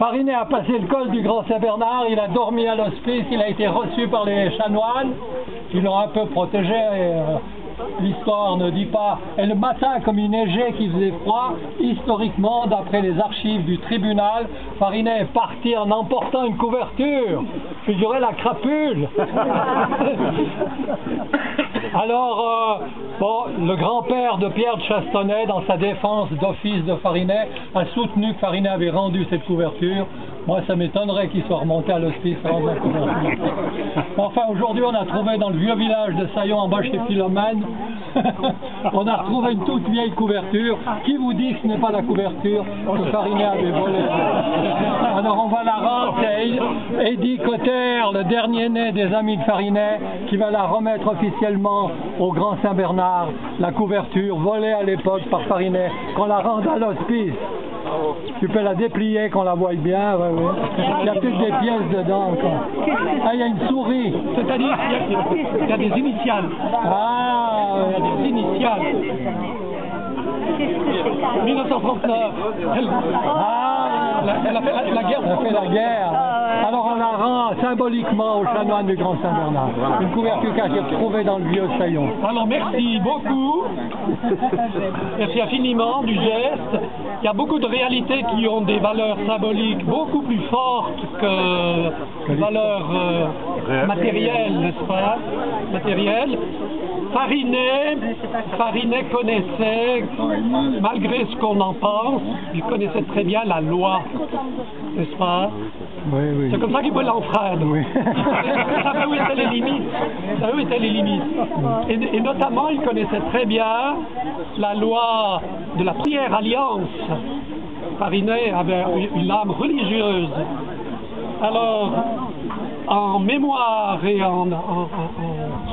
Farinet a passé le col du Grand Saint-Bernard, il a dormi à l'hospice, il a été reçu par les chanoines, qui l'ont un peu protégé, l'histoire ne dit pas. Et le matin, comme il neigeait, qu'il faisait froid, historiquement, d'après les archives du tribunal, Farinet est parti en emportant une couverture, figurait la crapule. Alors, le grand-père de Pierre de Chastonnet, dans sa défense d'office de Farinet, a soutenu que Farinet avait rendu cette couverture. Moi, ça m'étonnerait qu'il soit remonté à l'hospice sans la couverture. Enfin, aujourd'hui, on a trouvé dans le vieux village de Saillon, en bas chez Philomène, on a retrouvé une toute vieille couverture. Qui vous dit que ce n'est pas la couverture que Farinet avait volée? Alors, on va la rendre. C'est Eddie Cotter, le dernier né des amis de Farinet, qui va la remettre officiellement au Grand Saint-Bernard, la couverture volée à l'époque par Farinet, qu'on la rende à l'hospice. Tu peux la déplier, qu'on la voie bien. Ouais, ouais. Il y a peut-être des pièces dedans encore. Ah, il y a une souris. C'est-à-dire qu'il y a des initiales. Ah, il y a des initiales. 1939. Elle a fait la guerre. Elle a fait la guerre. Alors on la rend symboliquement aux chanoines du Grand Saint-Bernard. Une couverture qui a été retrouvée dans le vieux Saillon. Alors merci beaucoup. Merci infiniment du geste. Il y a beaucoup de réalités qui ont des valeurs symboliques beaucoup plus fortes que valeurs matérielles, n'est-ce pas? Matérielles. Farinet connaissait, malgré ce qu'on en pense, il connaissait très bien la loi, n'est-ce pas? Oui, oui. C'est comme ça qu'il peut l'enfreindre. Oui. Il savait où étaient les limites. Il savait où étaient les limites. Et notamment, il connaissait très bien la loi de la première alliance. Farinet avait une âme religieuse. Alors, en mémoire et en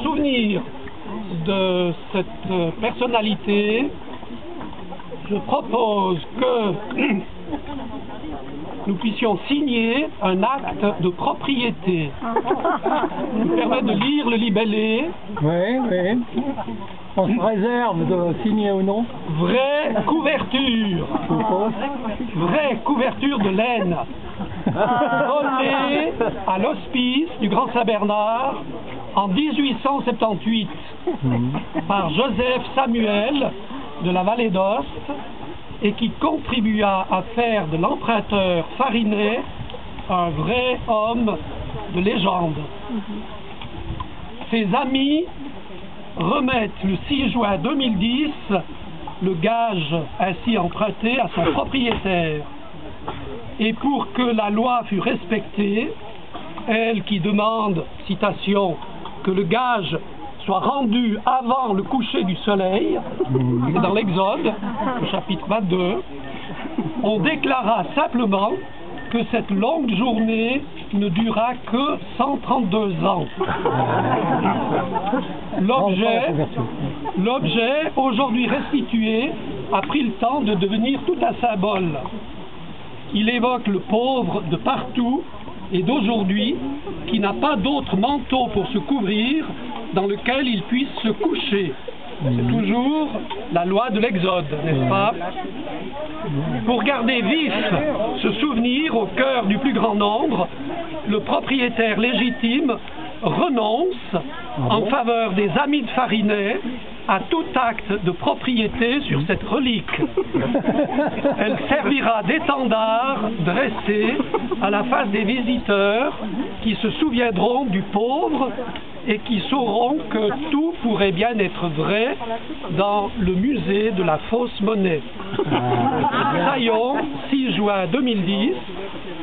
souvenir de cette personnalité, je propose que nous puissions signer un acte de propriété qui nous permet de lire le libellé. Oui, oui. On se réserve de signer ou non. Vraie couverture. Vraie couverture de laine. Volée à l'hospice du Grand Saint-Bernard en 1878 par Joseph Samuel de la Vallée d'Ost, et qui contribua à faire de l'emprunteur Farinet un vrai homme de légende. Ses amis remettent le 6 juin 2010 le gage ainsi emprunté à son propriétaire. Et pour que la loi fût respectée, elle qui demande, citation, que le gage soit rendu avant le coucher du soleil, c'est dans l'Exode, au chapitre 22, on déclara simplement que cette longue journée ne dura que 132 ans. L'objet, aujourd'hui restitué, a pris le temps de devenir tout un symbole. Il évoque le pauvre de partout et d'aujourd'hui qui n'a pas d'autre manteau pour se couvrir dans lequel il puisse se coucher. C'est toujours la loi de l'Exode, n'est-ce pas? Pour garder vif ce souvenir au cœur du plus grand nombre, le propriétaire légitime renonce en faveur des amis de Farinet à tout acte de propriété sur cette relique. Elle servira d'étendard dressé à la face des visiteurs qui se souviendront du pauvre et qui sauront que tout pourrait bien être vrai dans le musée de la fausse monnaie. Saillon, 6 juin 2010,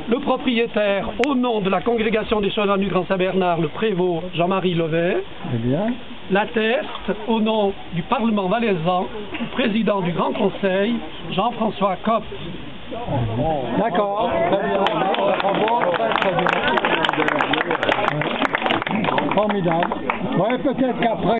le propriétaire, au nom de la congrégation des chanoines du Grand Saint-Bernard, le prévôt Jean-Marie Levet, l'atteste au nom du Parlement valaisan, le président du Grand Conseil, Jean-François Kopp. D'accord, très bien. Bravo, très bien. Formidable. Ouais, peut-être qu'après